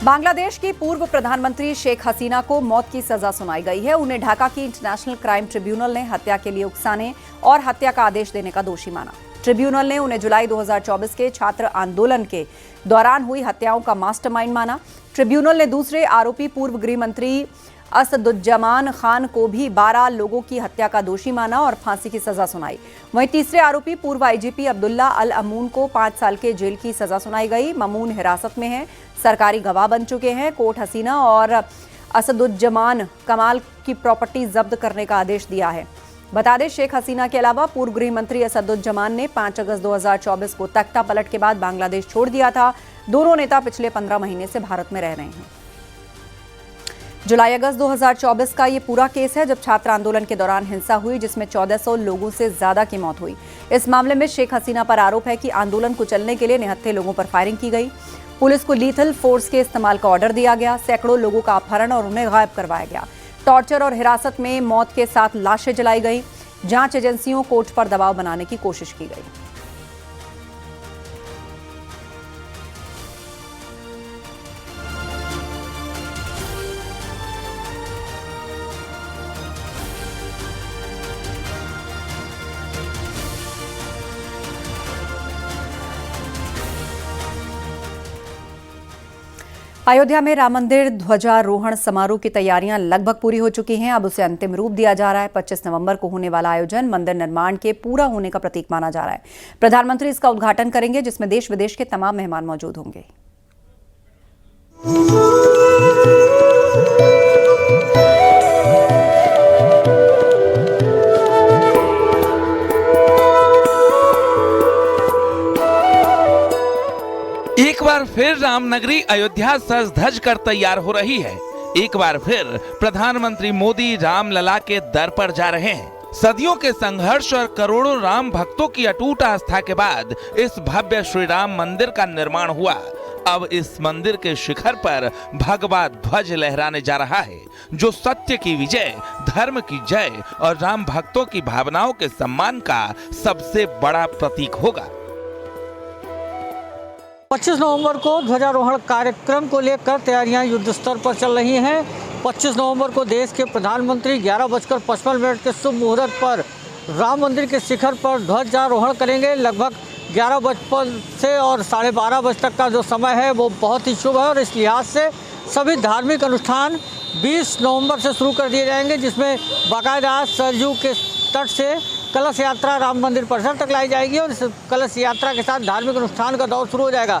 बांग्लादेश की पूर्व प्रधानमंत्री शेख हसीना को मौत की सजा सुनाई गई है। उन्हें ढाका की इंटरनेशनल क्राइम ट्रिब्यूनल ने हत्या के लिए उकसाने और हत्या का आदेश देने का दोषी माना। ट्रिब्यूनल ने उन्हें जुलाई 2024 के छात्र आंदोलन के दौरान हुई हत्याओं का मास्टरमाइंड माना। ट्रिब्यूनल ने दूसरे आरोपी पूर्व गृह मंत्री असदुज्जमान खान को भी 12 लोगों की हत्या का दोषी माना और फांसी की सजा सुनाई। वहीं तीसरे आरोपी पूर्व आईजीपी अब्दुल्ला अल अमून को 5 साल के जेल की सजा सुनाई गई। ममून हिरासत में है, सरकारी गवाह बन चुके हैं। कोर्ट हसीना और असदुज्जमान कमाल की प्रॉपर्टी जब्त करने का आदेश दिया है। बता दें, शेख हसीना के अलावा पूर्व गृह मंत्री असदुज्जमान ने 5 अगस्त 2024 को तख्ता पलट के बाद बांग्लादेश छोड़ दिया था। दोनों नेता पिछले 15 महीने से भारत में रह रहे हैं। जुलाई अगस्त 2024 का ये पूरा केस है जब छात्र आंदोलन के दौरान हिंसा हुई, जिसमें 1400 लोगों से ज्यादा की मौत हुई। इस मामले में शेख हसीना पर आरोप है कि आंदोलन को चलने के लिए निहत्थे लोगों पर फायरिंग की गई। पुलिस को लीथल फोर्स के इस्तेमाल का ऑर्डर दिया गया। सैकड़ों लोगों का अपहरण और उन्हें गायब करवाया गया। टॉर्चर और हिरासत में मौत के साथ लाशें जलाई गई। जांच एजेंसियों कोर्ट पर दबाव बनाने की कोशिश की गई। अयोध्या में राम मंदिर ध्वजारोहण समारोह की तैयारियां लगभग पूरी हो चुकी हैं। अब उसे अंतिम रूप दिया जा रहा है। 25 नवंबर को होने वाला आयोजन मंदिर निर्माण के पूरा होने का प्रतीक माना जा रहा है। प्रधानमंत्री इसका उद्घाटन करेंगे, जिसमें देश विदेश के तमाम मेहमान मौजूद होंगे। एक बार फिर रामनगरी अयोध्या सज धज कर तैयार हो रही है। एक बार फिर प्रधानमंत्री मोदी रामलला के दर पर जा रहे हैं। सदियों के संघर्ष और करोड़ों राम भक्तों की अटूट आस्था के बाद इस भव्य श्री राम मंदिर का निर्माण हुआ। अब इस मंदिर के शिखर पर भगवा ध्वज लहराने जा रहा है, जो सत्य की विजय, धर्म की जय और राम भक्तों की भावनाओं के सम्मान का सबसे बड़ा प्रतीक होगा। 25 नवंबर को ध्वजारोहण कार्यक्रम को लेकर तैयारियां युद्ध स्तर पर चल रही हैं। 25 नवंबर को देश के प्रधानमंत्री 11:55 के शुभ मुहूर्त पर राम मंदिर के शिखर पर ध्वजारोहण करेंगे। लगभग 11:55 से और 12:30 बजे तक का जो समय है वो बहुत ही शुभ है और इस लिहाज से सभी धार्मिक अनुष्ठान 20 नवंबर से शुरू कर दिए जाएंगे, जिसमें बाकायदा सरयू के तट से कलश यात्रा राम मंदिर परिसर तक लाई जाएगी और इस कलश यात्रा के साथ धार्मिक अनुष्ठान का दौर शुरू हो जाएगा।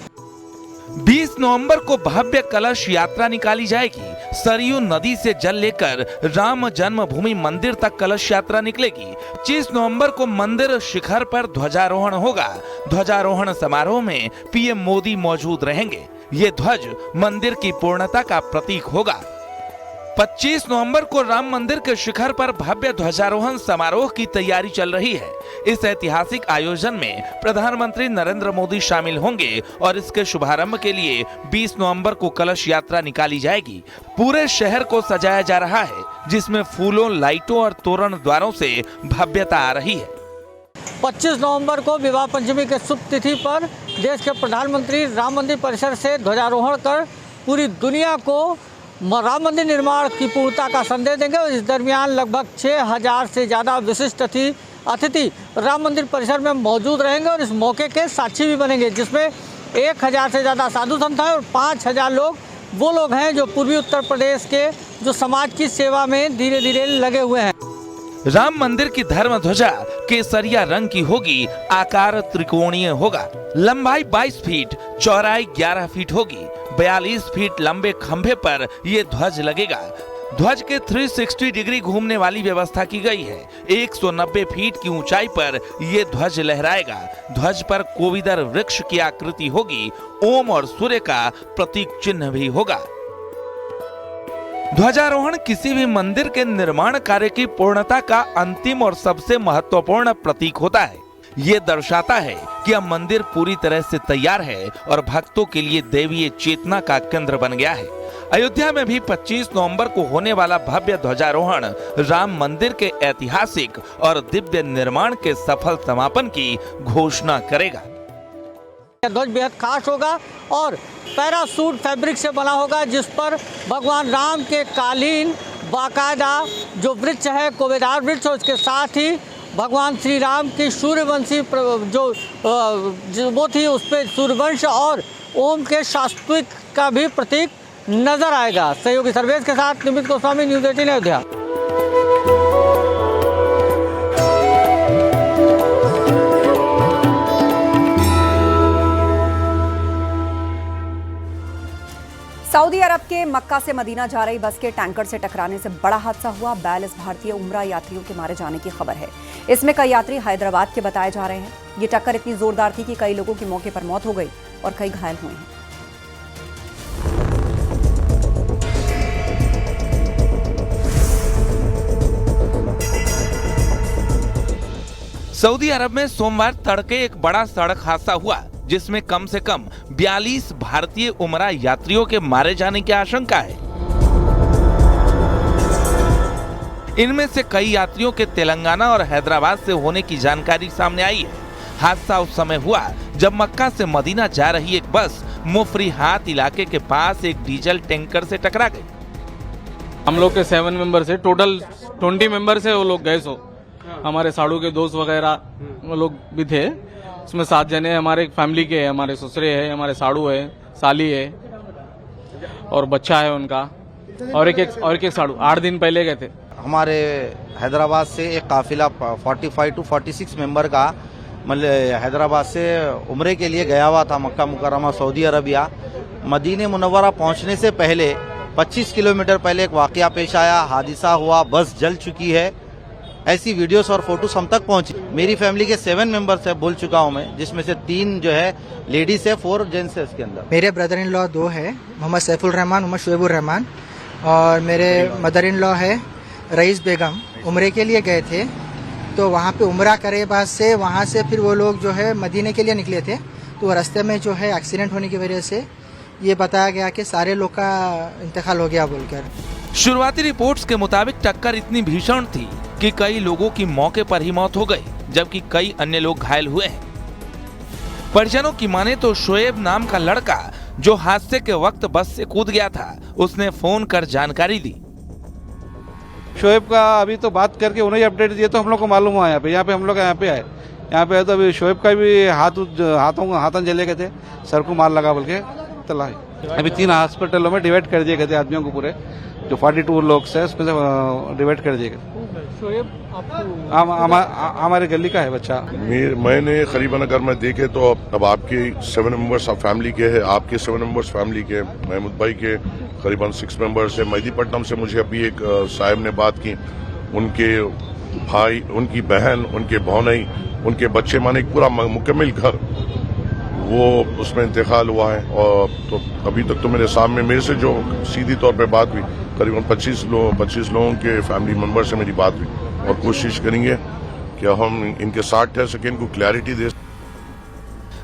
20 नवंबर को भव्य कलश यात्रा निकाली जाएगी। सरयू नदी से जल लेकर राम जन्मभूमि मंदिर तक कलश यात्रा निकलेगी। 25 नवंबर को मंदिर शिखर पर ध्वजारोहण होगा। ध्वजारोहण समारोह में पीएम मोदी मौजूद रहेंगे। ये ध्वज मंदिर की पूर्णता का प्रतीक होगा। 25 नवंबर को राम मंदिर के शिखर पर भव्य ध्वजारोहण समारोह की तैयारी चल रही है। इस ऐतिहासिक आयोजन में प्रधानमंत्री नरेंद्र मोदी शामिल होंगे और इसके शुभारंभ के लिए 20 नवंबर को कलश यात्रा निकाली जाएगी। पूरे शहर को सजाया जा रहा है, जिसमें फूलों, लाइटों और तोरण द्वारों से भव्यता आ रही है। 25 नवंबर को विवाह पंचमी के शुभ तिथि पर देश के प्रधानमंत्री राम मंदिर परिसर से ध्वजारोहण कर पूरी दुनिया को राम मंदिर निर्माण की पूर्णता का संदेश देंगे और इस दरमियान लगभग 6000 से ज़्यादा विशिष्ट अतिथि राम मंदिर परिसर में मौजूद रहेंगे और इस मौके के साक्षी भी बनेंगे, जिसमें 1000 से ज़्यादा साधु संत हैं और 5000 लोग वो लोग हैं जो पूर्वी उत्तर प्रदेश के जो समाज की सेवा में धीरे धीरे लगे हुए हैं। राम मंदिर की धर्म ध्वजा केसरिया रंग की होगी। आकार त्रिकोणीय होगा। लंबाई 22 फीट, चौड़ाई 11 फीट होगी। 42 फीट लंबे खंभे पर ये ध्वज लगेगा। ध्वज के 360 डिग्री घूमने वाली व्यवस्था की गई है। 190 फीट की ऊंचाई पर ये ध्वज लहराएगा। ध्वज पर कोविदर वृक्ष की आकृति होगी। ओम और सूर्य का प्रतीक चिन्ह भी होगा। ध्वजारोहण किसी भी मंदिर के निर्माण कार्य की पूर्णता का अंतिम और सबसे महत्वपूर्ण प्रतीक होता है। ये दर्शाता है कि अब मंदिर पूरी तरह से तैयार है और भक्तों के लिए दैवीय चेतना का केंद्र बन गया है। अयोध्या में भी 25 नवंबर को होने वाला भव्य ध्वजारोहण राम मंदिर के ऐतिहासिक और दिव्य निर्माण के सफल समापन की घोषणा करेगा। ध्वज बेहद खास होगा और पैरासूट फैब्रिक से बना होगा, जिस पर भगवान राम के कालीन बाकायदा जो वृक्ष है कोवेदार वृक्ष, उसके साथ ही भगवान श्री राम की सूर्यवंशी जो वो थी उस पर सूर्यवंश और ओम के शास्त्विक का भी प्रतीक नजर आएगा। सहयोगी सर्वेश के साथ निमित गोस्वामी, न्यूज़ 18 अयोध्या। सऊदी अरब के मक्का से मदीना जा रही बस के टैंकर से टकराने से बड़ा हादसा हुआ। 42 भारतीय उम्रा यात्रियों के मारे जाने की खबर है। इसमें कई यात्री हैदराबाद के बताए जा रहे हैं। ये टक्कर इतनी जोरदार थी कि कई लोगों की मौके पर मौत हो गई और कई घायल हुए हैं। सऊदी अरब में सोमवार तड़के एक बड़ा सड़क हादसा हुआ, जिसमें कम से कम 42 भारतीय उमरा यात्रियों के मारे जाने की आशंका है। इनमें से कई यात्रियों के तेलंगाना और हैदराबाद से होने की जानकारी सामने आई है। हादसा उस समय हुआ जब मक्का से मदीना जा रही एक बस मुफरीहात इलाके के पास एक डीजल टैंकर से टकरा गई। हम लोग के 7 मेंबर से टोटल 20 मेंबर से वो लोग गए। सो हमारे साड़ू के दोस्त वगैरह वो लोग भी थे। उसमें 7 जने हमारे फैमिली के हैं, हमारे ससुरे हैं, हमारे साड़ू है, साली है और बच्चा है उनका, और एक साड़ू 8 दिन पहले गए थे। हमारे हैदराबाद से एक काफिला 45 to 46 मेंबर का मतलब हैदराबाद से उम्रे के लिए गया हुआ था मक्का मुकर्रमा सऊदी अरबिया। मदीने मुनव्वरा पहुंचने से पहले 25 किलोमीटर पहले एक वाकया पेश आया, हादसा हुआ, बस जल चुकी है। ऐसी वीडियोस और फोटोस हम तक पहुंची। मेरी फैमिली के 7 मेंबर्स है, बोल चुका हूं मैं, जिसमें से 3 जो है लेडीज है, 4 जेंट्स है इसके अंदर। मेरे ब्रदर इन लॉ 2 है, मोहम्मद सैफुल रहमान, मोहम्मद शुएबुर रहमान, और मेरे मदर इन लॉ है रईस बेगम। उम्रे के लिए गए थे, तो वहाँ पे उम्रा करे बाद से वहाँ से फिर वो लोग जो है मदीने के लिए निकले थे। तो रास्ते में जो है एक्सीडेंट होने की वजह से ये बताया गया कि सारे लोग का इंतकाल हो गया बोलकर। शुरुआती रिपोर्ट्स के मुताबिक टक्कर इतनी भीषण थी कि कई लोगों की मौके पर ही मौत हो गई, जबकि कई अन्य लोग घायल हुए हैं। परिजनों की माने तो शोएब नाम का लड़का जो हादसे के वक्त बस से कूद गया था, उसने फोन कर जानकारी दी। शोएब का अभी तो बात करके उन्हें अपडेट दिए तो हम लोग को मालूम हुआ। यहाँ पे हम लोग यहाँ पे आए तो अभी शोएब का भी हाथों जले गए थे, सर को मार लगा बोल के तला है। अभी 3 हॉस्पिटलों में डिवाइड कर दिए गए थे आदमियों को, पूरे जो 42 लोग से उसमें से डिवाइड कर दिए गए। हमारे गली का है बच्चा। मैंने करीबन अगर मैं देखे तो अब आपके 7 मेंबर्स फैमिली के हैं, आपके 7 मेंबर्स फैमिली के, महमूद भाई के करीबन 6 मेंबर्स है। मेहदीपट्टनम से मुझे अभी एक साहब ने बात की, उनके भाई, उनकी बहन, उनके भौनई, उनके बच्चे, माने पूरा मुकम्मल घर वो उसमें इंतकाल हुआ है। और तो अभी तक तो मेरे सामने मेरे से जो सीधी तौर पे बात हुई, करीबन 25 लोगों के फैमिली मेंबर से मेरी बात हुई, और कोशिश करेंगे कि हम इनके साथ ठहर सकें, इनको क्लैरिटी दे।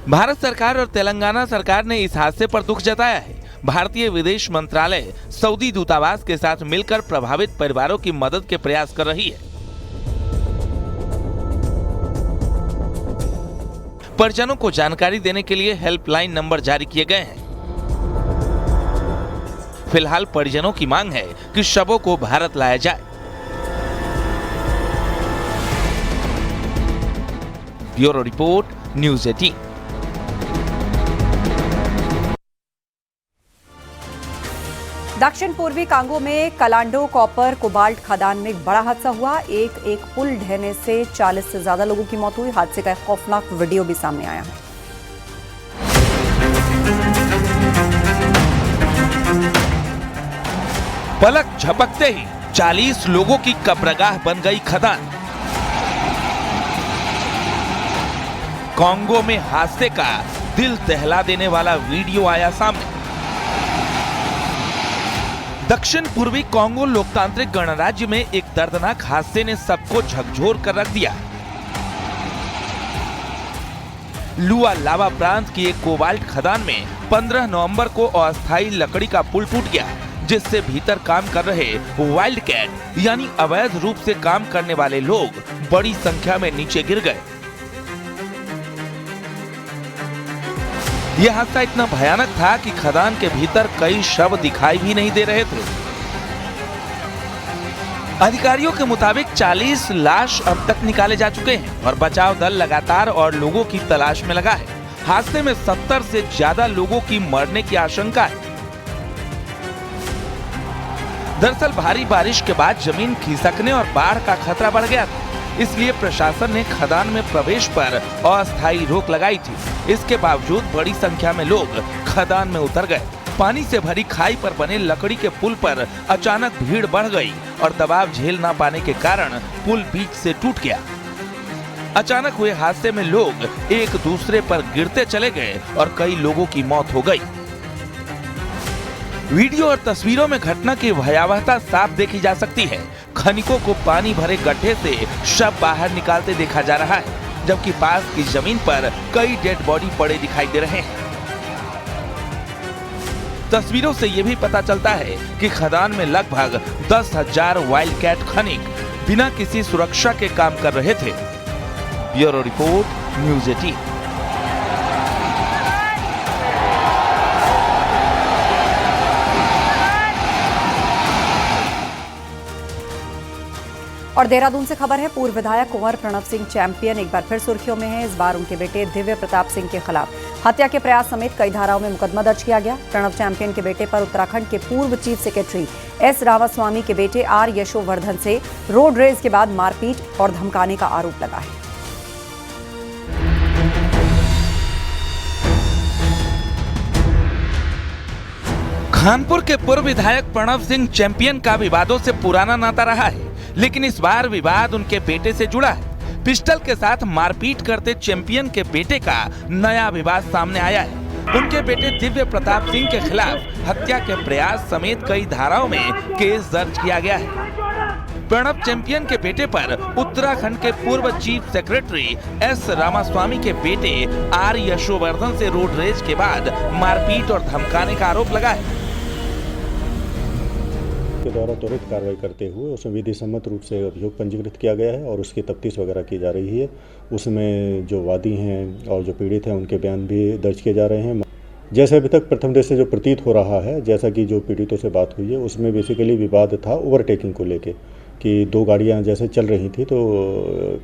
भारत सरकार और तेलंगाना सरकार ने इस हादसे पर दुख जताया है। भारतीय विदेश मंत्रालय सऊदी दूतावास के साथ मिलकर प्रभावित परिवारों की मदद के प्रयास कर रही है। परिजनों को जानकारी देने के लिए हेल्पलाइन नंबर जारी किए गए हैं। फिलहाल परिजनों की मांग है कि शवों को भारत लाया जाए। Bureau report, news 18। दक्षिण पूर्वी कांगो में कलांडो कॉपर कोबाल्ट खदान में एक बड़ा हादसा हुआ। एक पुल ढहने से 40 से ज्यादा लोगों की मौत हुई। हादसे का एक खौफनाक वीडियो भी सामने आया है। पलक झपकते ही 40 लोगों की कब्रगाह बन गई खदान। कांगो में हादसे का दिल दहला देने वाला वीडियो आया सामने। दक्षिण पूर्वी कांगो लोकतांत्रिक गणराज्य में एक दर्दनाक हादसे ने सबको झकझोर कर रख दिया। लुआ लावा प्रांत की एक कोबाल्ट खदान में 15 नवंबर को अस्थायी लकड़ी का पुल टूट गया, जिससे भीतर काम कर रहे वाइल्ड कैट यानी अवैध रूप से काम करने वाले लोग बड़ी संख्या में नीचे गिर गए। यह हादसा इतना भयानक था कि खदान के भीतर कई शव दिखाई भी नहीं दे रहे थे। अधिकारियों के मुताबिक 40 लाश अब तक निकाले जा चुके हैं और बचाव दल लगातार और लोगों की तलाश में लगा है। हादसे में 70 से ज्यादा लोगों की मरने की आशंका है। दरअसल भारी बारिश के बाद जमीन खिसकने और बाढ़ का खतरा बढ़ गया था, इसलिए प्रशासन ने खदान में प्रवेश पर अस्थायी रोक लगाई थी। इसके बावजूद बड़ी संख्या में लोग खदान में उतर गए। पानी से भरी खाई पर बने लकड़ी के पुल पर अचानक भीड़ बढ़ गई और दबाव झेल ना पाने के कारण पुल बीच से टूट गया। अचानक हुए हादसे में लोग एक दूसरे पर गिरते चले गए और कई लोगों की मौत हो गई। वीडियो और तस्वीरों में घटना की भयावहता साफ देखी जा सकती है। खनिकों को पानी भरे गड्ढे से शव बाहर निकालते देखा जा रहा है, जबकि पास की जमीन पर कई डेड बॉडी पड़े दिखाई दे रहे हैं। तस्वीरों से यह भी पता चलता है कि खदान में लगभग 10,000 वाइल्ड कैट खनिक बिना किसी सुरक्षा के काम कर रहे थे। Bureau report, news 18। और देहरादून से खबर है, पूर्व विधायक कुंवर प्रणव सिंह चैंपियन एक बार फिर सुर्खियों में है। इस बार उनके बेटे दिव्य प्रताप सिंह के खिलाफ हत्या के प्रयास समेत कई धाराओं में मुकदमा दर्ज किया गया। प्रणव चैंपियन के बेटे पर उत्तराखंड के पूर्व चीफ सेक्रेटरी एस रामास्वामी के बेटे आर यशोवर्धन से रोड रेज के बाद मारपीट और धमकाने का आरोप लगा है। खानपुर के पूर्व विधायक प्रणव सिंह चैंपियन का विवादों से पुराना नाता रहा है, लेकिन इस बार विवाद उनके बेटे से जुड़ा है। पिस्टल के साथ मारपीट करते चैंपियन के बेटे का नया विवाद सामने आया है। उनके बेटे दिव्य प्रताप सिंह के खिलाफ हत्या के प्रयास समेत कई धाराओं में केस दर्ज किया गया है। प्रणव चैंपियन के बेटे पर उत्तराखंड के पूर्व चीफ सेक्रेटरी एस रामास्वामी के बेटे आर यशोवर्धन से रोड रेज के बाद मारपीट और धमकाने का आरोप लगा है। के द्वारा त्वरित कार्रवाई करते हुए उसमें विधि सम्मत रूप से अभियोग पंजीकृत किया गया है और उसकी तफ्तीश वगैरह की जा रही है। उसमें जो वादी हैं और जो पीड़ित हैं उनके बयान भी दर्ज किए जा रहे हैं। जैसे अभी तक प्रथम दृष्टि से जो प्रतीत हो रहा है, जैसा कि जो पीड़ितों से बात हुई है, उसमें बेसिकली विवाद था ओवरटेकिंग को लेके कि दो गाड़ियां जैसे चल रही थी तो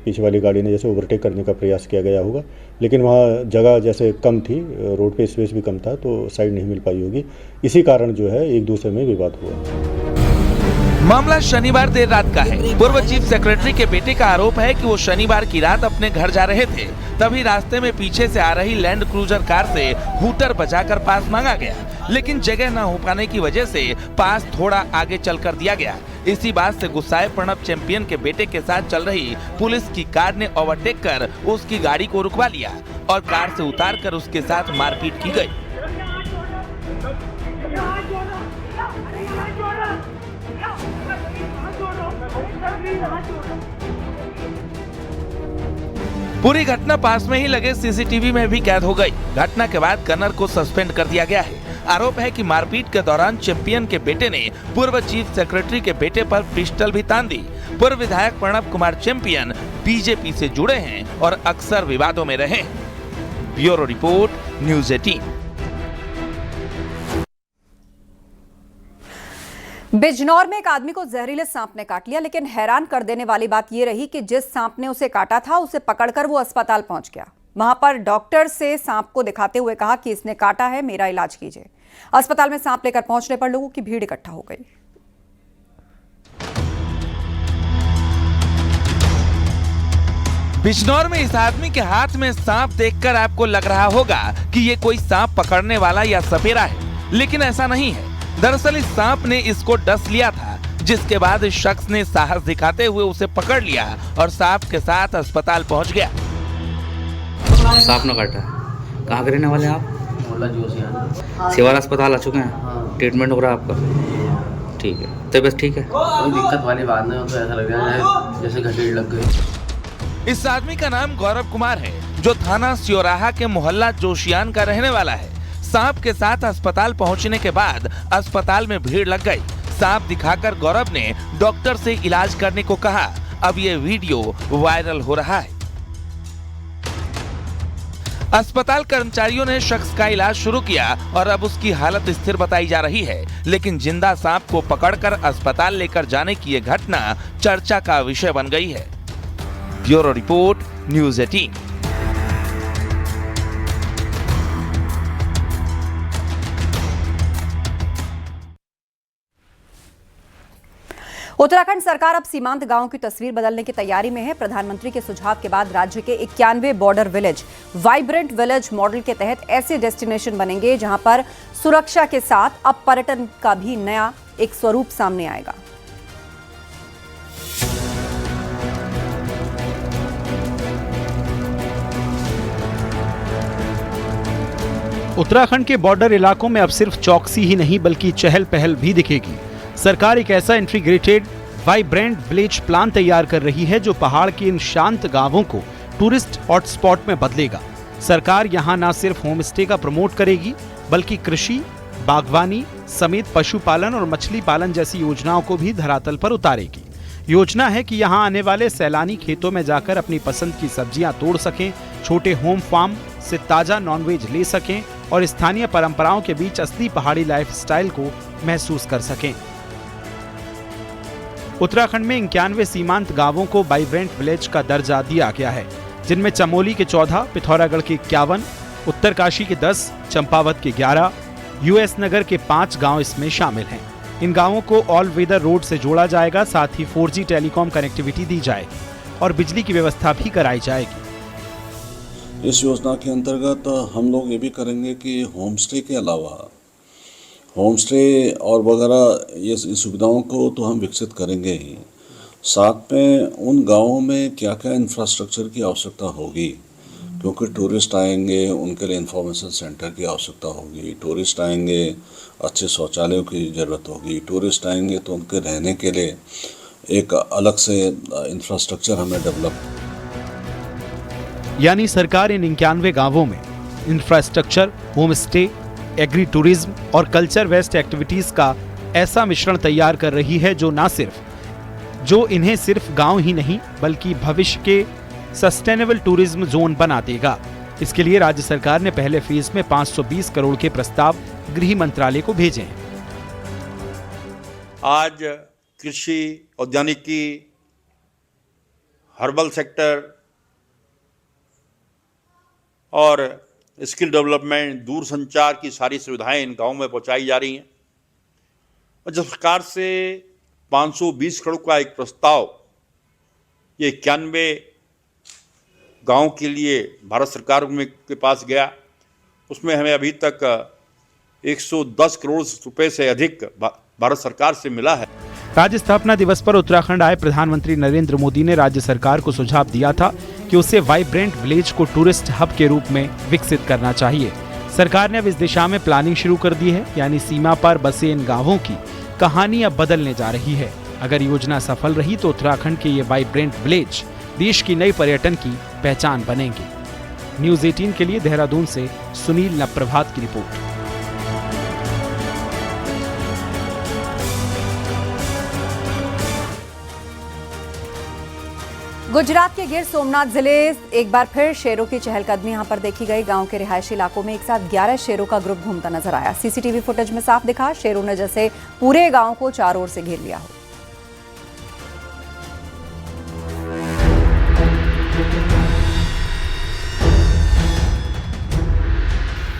पीछे वाली गाड़ी ने जैसे ओवरटेक करने का प्रयास किया गया होगा, लेकिन वहाँ जगह जैसे कम थी, रोड पे स्पेस भी कम था तो साइड नहीं मिल पाई होगी। इसी कारण जो है एक दूसरे में विवाद हुआ। मामला शनिवार देर रात का है। पूर्व चीफ सेक्रेटरी के बेटे का आरोप है कि वो शनिवार की रात अपने घर जा रहे थे, तभी रास्ते में पीछे से आ रही लैंड क्रूजर कार से हूटर बजाकर पास मांगा गया, लेकिन जगह न हो पाने की वजह से पास थोड़ा आगे चलकर दिया गया। इसी बात से गुस्साए प्रणव चैंपियन के बेटे के साथ चल रही पुलिस की कार ने ओवरटेक कर उसकी गाड़ी को रुकवा लिया और कार से उतार कर उसके साथ मारपीट की गई। पूरी घटना पास में ही लगे सीसीटीवी में भी कैद हो गई। घटना के बाद गनर को सस्पेंड कर दिया गया है। आरोप है कि मारपीट के दौरान चैंपियन के बेटे ने पूर्व चीफ सेक्रेटरी के बेटे पर पिस्टल भी तान दी। पूर्व विधायक प्रणव कुमार चैंपियन बीजेपी से जुड़े हैं और अक्सर विवादों में रहे हैं। Bureau report, news 18। बिजनौर में एक आदमी को जहरीले सांप ने काट लिया, लेकिन हैरान कर देने वाली बात यह रही कि जिस सांप ने उसे काटा था उसे पकड़कर वो अस्पताल पहुंच गया। वहां पर डॉक्टर से सांप को दिखाते हुए कहा कि इसने काटा है, मेरा इलाज कीजिए। अस्पताल में सांप लेकर पहुंचने पर लोगों की भीड़ इकट्ठा हो गई। बिजनौर में इस आदमी के हाथ में सांप देखकर आपको लग रहा होगा कि ये कोई सांप पकड़ने वाला या सपेरा है, लेकिन ऐसा नहीं है। दरअसल इस सांप ने इसको डस लिया था, जिसके बाद इस शख्स ने साहस दिखाते हुए उसे पकड़ लिया और सांप के साथ अस्पताल पहुंच गया। सांप न काटा है। कहाँ के रहने वाले हैं आप? सेवाल अस्पताल आ चुके हैं। ट्रीटमेंट हो रहा है आपका? ठीक है, तबीयत ठीक है? कोई दिक्कत वाली बात नहीं हो, तो ऐसा लग रहा है जैसे घसीट लग गई। इस आदमी का नाम गौरव कुमार है, जो थाना सियोराहा के मोहल्ला जोशियान का रहने वाला है। सांप के साथ अस्पताल पहुंचने के बाद अस्पताल में भीड़ लग गई। सांप दिखाकर गौरव ने डॉक्टर से इलाज करने को कहा। अब ये वीडियो वायरल हो रहा है। अस्पताल कर्मचारियों ने शख्स का इलाज शुरू किया और अब उसकी हालत स्थिर बताई जा रही है, लेकिन जिंदा सांप को पकड़कर अस्पताल लेकर जाने की ये घटना चर्चा का विषय बन गई है। Bureau report, news 18। उत्तराखंड सरकार अब सीमांत गांवों की तस्वीर बदलने की तैयारी में है। प्रधानमंत्री के सुझाव के बाद राज्य के 91 border village vibrant village model के तहत ऐसे डेस्टिनेशन बनेंगे जहां पर सुरक्षा के साथ अब पर्यटन का भी नया एक स्वरूप सामने आएगा। उत्तराखंड के बॉर्डर इलाकों में अब सिर्फ चौकसी ही नहीं बल्कि चहल पहल भी दिखेगी। सरकार एक ऐसा इंटीग्रेटेड वाइब्रेंट विलेज प्लान तैयार कर रही है जो पहाड़ के इन शांत गांवों को टूरिस्ट हॉटस्पॉट में बदलेगा। सरकार यहां न सिर्फ होम स्टे का प्रमोट करेगी बल्कि कृषि, बागवानी समेत पशुपालन और मछली पालन जैसी योजनाओं को भी धरातल पर उतारेगी। योजना है कि यहां आने वाले सैलानी खेतों में जाकर अपनी पसंद की सब्जियां तोड़ सकें, छोटे होम फार्म से ताजा नॉनवेज ले सकें और स्थानीय परंपराओं के बीच असली पहाड़ी लाइफस्टाइल को महसूस कर सकें। उत्तराखंड में 91 सीमांत गांवों को वाइब्रेंट विलेज का दर्जा दिया गया है, जिनमें चमोली के 14, पिथौरागढ़ के 51, उत्तरकाशी के 10, चंपावत के 11, यूएस नगर के 5 गांव इसमें शामिल हैं। इन गांवों को ऑल वेदर रोड से जोड़ा जाएगा, साथ ही 4G टेलीकॉम कनेक्टिविटी दी जाएगी और बिजली की व्यवस्था भी कराई जाएगी। इस योजना के अंतर्गत हम लोग ये भी करेंगे कि होम स्टे के अलावा होम स्टे और वगैरह ये सुविधाओं को तो हम विकसित करेंगे ही, साथ में उन गांवों में क्या क्या इंफ्रास्ट्रक्चर की आवश्यकता होगी, क्योंकि टूरिस्ट आएंगे उनके लिए इंफॉर्मेशन सेंटर की आवश्यकता होगी, टूरिस्ट आएंगे अच्छे शौचालयों की ज़रूरत होगी, टूरिस्ट आएंगे तो उनके रहने के लिए एक अलग से इंफ्रास्ट्रक्चर हमें डेवलप। यानी सरकार इन 91 गांवों में infrastructure, home stay, agri tourism और कल्चर वेस्ट एक्टिविटीज का ऐसा मिश्रण तैयार कर रही है जो इन्हें सिर्फ गांव ही नहीं बल्कि भविष्य के सस्टेनेबल टूरिज्म जोन बना देगा। इसके लिए राज्य सरकार ने पहले फेज में 520 करोड़ के प्रस्ताव गृह मंत्रालय को भेजे हैं। आज कृषि, औद्यानिकी, हर्बल सेक्टर और स्किल डेवलपमेंट, दूर संचार की सारी सुविधाएं इन गांवों में पहुंचाई जा रही हैं। और जब सरकार से 520 करोड़ का एक प्रस्ताव ये 91 गांव के लिए भारत सरकार के पास गया, उसमें हमें अभी तक 110 करोड़ रुपए से अधिक भारत सरकार से मिला है। राज्य स्थापना दिवस पर उत्तराखंड आए प्रधानमंत्री नरेंद्र मोदी ने राज्य सरकार को सुझाव दिया था कि उसे वाइब्रेंट विलेज को टूरिस्ट हब के रूप में विकसित करना चाहिए। सरकार ने अब इस दिशा में प्लानिंग शुरू कर दी है, यानी सीमा पर बसे इन गांवों की कहानी अब बदलने जा रही है। अगर योजना सफल रही तो उत्तराखंड के ये वाइब्रेंट विलेज देश की नई पर्यटन की पहचान बनेंगे। न्यूज़ 18 के लिए देहरादून से सुनील नप्रभात की रिपोर्ट। गुजरात के गिर सोमनाथ जिले एक बार फिर शेरों की चहलकदमी यहां पर देखी गई। गांव के रिहायशी इलाकों में एक साथ 11 शेरों का ग्रुप घूमता नजर आया। सीसीटीवी फुटेज में साफ दिखा शेरों ने जैसे पूरे गांव को चारों ओर से घेर लिया हो।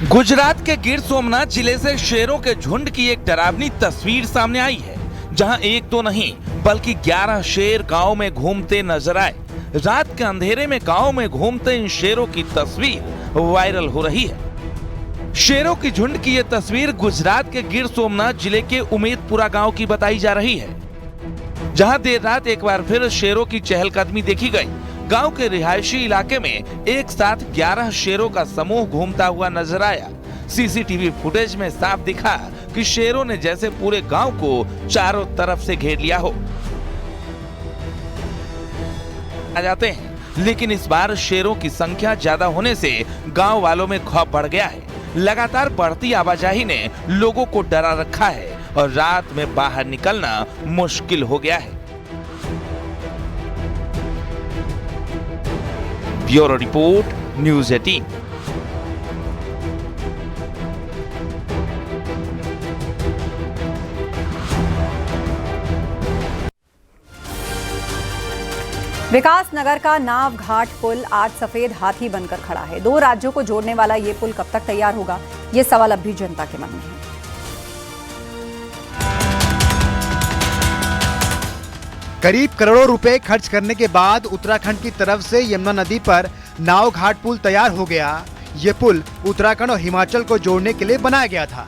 गुजरात के गिर सोमनाथ जिले से शेरों के झुंड की एक डरावनी तस्वीर सामने आई है, जहां एक तो नहीं बल्कि 11 शेर गांव में घूमते नजर आए। रात के अंधेरे में गांव में घूमते इन शेरों की तस्वीर वायरल हो रही है। शेरों की झुंड की यह तस्वीर गुजरात के गिर सोमनाथ जिले के उमेदपुरा गांव की बताई जा रही है, जहां देर रात एक बार फिर शेरों की चहलकदमी देखी गई। गांव के रिहायशी इलाके में एक साथ 11 शेरों का समूह घूमता हुआ नजर आया। सीसीटीवी फुटेज में साफ दिखा कि शेरों ने जैसे पूरे गांव को चारों तरफ से घेर लिया हो। आ जाते हैं, लेकिन इस बार शेरों की संख्या ज्यादा होने से गांव वालों में खौफ बढ़ गया है। लगातार बढ़ती आवाजाही ने लोगों को डरा रखा है और रात में बाहर निकलना मुश्किल हो गया है। Bureau report, news 18। विकास नगर का नाव घाट पुल आज सफेद हाथी बनकर खड़ा है। 2 राज्यों को जोड़ने वाला ये पुल कब तक तैयार होगा, ये सवाल अब भी जनता के मन में है। करीब करोड़ों रुपए खर्च करने के बाद उत्तराखंड की तरफ से यमुना नदी पर नाव घाट पुल तैयार हो गया। ये पुल उत्तराखंड और हिमाचल को जोड़ने के लिए बनाया गया था,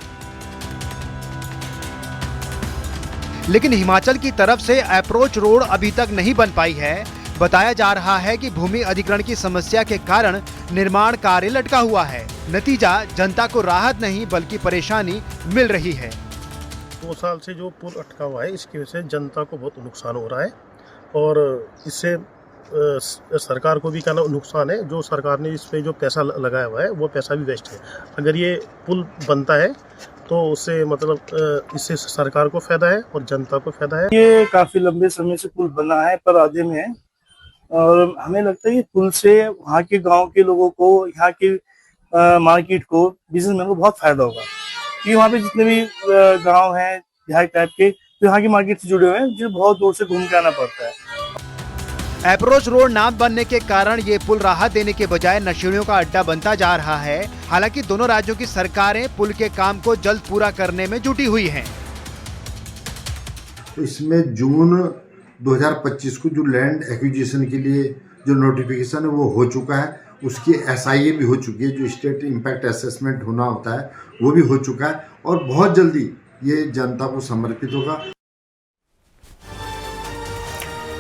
लेकिन हिमाचल की तरफ से अप्रोच रोड अभी तक नहीं बन पाई है। बताया जा रहा है कि भूमि अधिग्रहण की समस्या के कारण निर्माण कार्य लटका हुआ है। नतीजा जनता को राहत नहीं बल्कि परेशानी मिल रही है। 2 साल से जो पुल अटका हुआ है, इसकी वजह से जनता को बहुत नुकसान हो रहा है और इससे सरकार को भी क्या नुकसान है। जो सरकार ने इस पे जो पैसा लगाया हुआ है वो पैसा भी वेस्ट है। अगर ये पुल बनता है तो उससे मतलब इससे सरकार को फायदा है और जनता को फायदा है। ये काफी लंबे समय से पुल बना है पर आधे में है और हमें लगता है कि पुल से वहाँ के गांव के लोगों को, यहाँ के मार्केट को, बिजनेसमैन को बहुत फायदा होगा। क्योंकि वहाँ पे जितने भी गांव हैं यहाँ टाइप के, तो यहाँ की मार्केट से जुड़े हुए हैं, जो बहुत दूर से घूम के आना पड़ता है। अप्रोच रोड ना बनने के कारण ये पुल राहत देने के बजाय नशेड़ियों का अड्डा बनता जा रहा है। हालांकि दोनों राज्यों की सरकारें पुल के काम को जल्द पूरा करने में जुटी हुई हैं। तो इसमें जून 2025 को जो लैंड एक्विजिशन के लिए जो नोटिफिकेशन है वो हो चुका है, उसकी SIA भी हो चुकी है, जो स्टेट इम्पैक्ट असेसमेंट होना होता है वो भी हो चुका है और बहुत जल्दी ये जनता को समर्पित होगा।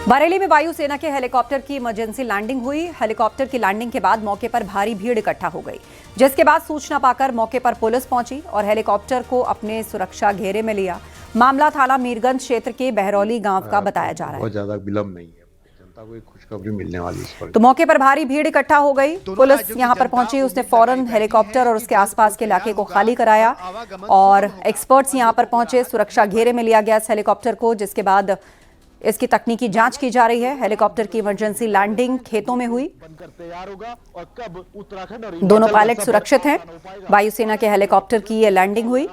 बरेली में वायुसेना के हेलीकॉप्टर की इमरजेंसी लैंडिंग हुई। हेलीकॉप्टर की लैंडिंग के बाद मौके पर भारी भीड़ इकट्ठा हो गई, जिसके बाद सूचना पाकर मौके पर पुलिस पहुंची और हेलीकॉप्टर को अपने सुरक्षा घेरे में लिया। मामला थाना मीरगंज क्षेत्र के बहरौली गांव का बताया जा रहा है। बहुत ज्यादा विलंब नहीं है, जनता को एक खुशखबरी मिलने वाली इस पर। तो मौके पर भारी भीड़ इकट्ठा हो गई। पुलिस यहां पर पहुंची, उसने फौरन हेलीकॉप्टर और उसके आसपास के इलाके को खाली कराया और एक्सपर्ट्स यहां पर पहुंचे। सुरक्षा घेरे में लिया गया इस हेलीकॉप्टर को, जिसके बाद इसकी तकनीकी जांच की जा रही है। हेलीकॉप्टर की इमरजेंसी लैंडिंग खेतों में हुई। दोनों पायलट सुरक्षित हैं। वायुसेना के हेलीकॉप्टर की ये लैंडिंग हुई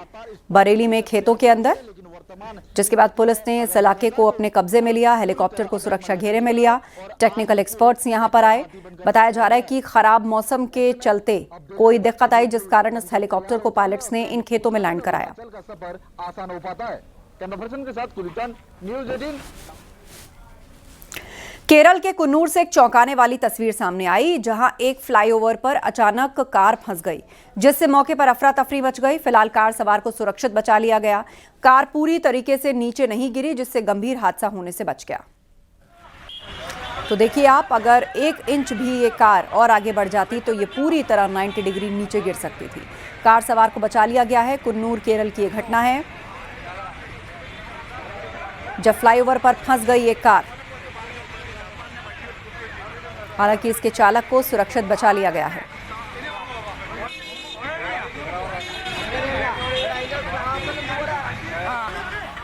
बरेली में खेतों के अंदर, जिसके बाद पुलिस ने इस इलाके को अपने कब्जे में लिया, हेलीकॉप्टर को सुरक्षा घेरे में लिया। टेक्निकल एक्सपर्ट्स यहां पर आए। बताया जा रहा है कि खराब मौसम के चलते कोई दिक्कत आई, जिस कारण इस हेलीकॉप्टर को पायलट्स ने इन खेतों में लैंड कराया। केरल के कुन्नूर से एक चौंकाने वाली तस्वीर सामने आई, जहां एक फ्लाईओवर पर अचानक कार फंस गई, जिससे मौके पर अफरा तफरी मच गई। फिलहाल कार सवार को सुरक्षित बचा लिया गया। कार पूरी तरीके से नीचे नहीं गिरी, जिससे गंभीर हादसा होने से बच गया। तो देखिए आप, अगर 1 इंच भी ये कार और आगे बढ़ जाती तो ये पूरी तरह 90 डिग्री नीचे गिर सकती थी। कार सवार को बचा लिया गया है। कुन्नूर केरल की ये घटना है, जब फ्लाईओवर पर फंस गई एक कार। हालांकि इसके चालक को सुरक्षित बचा लिया गया है।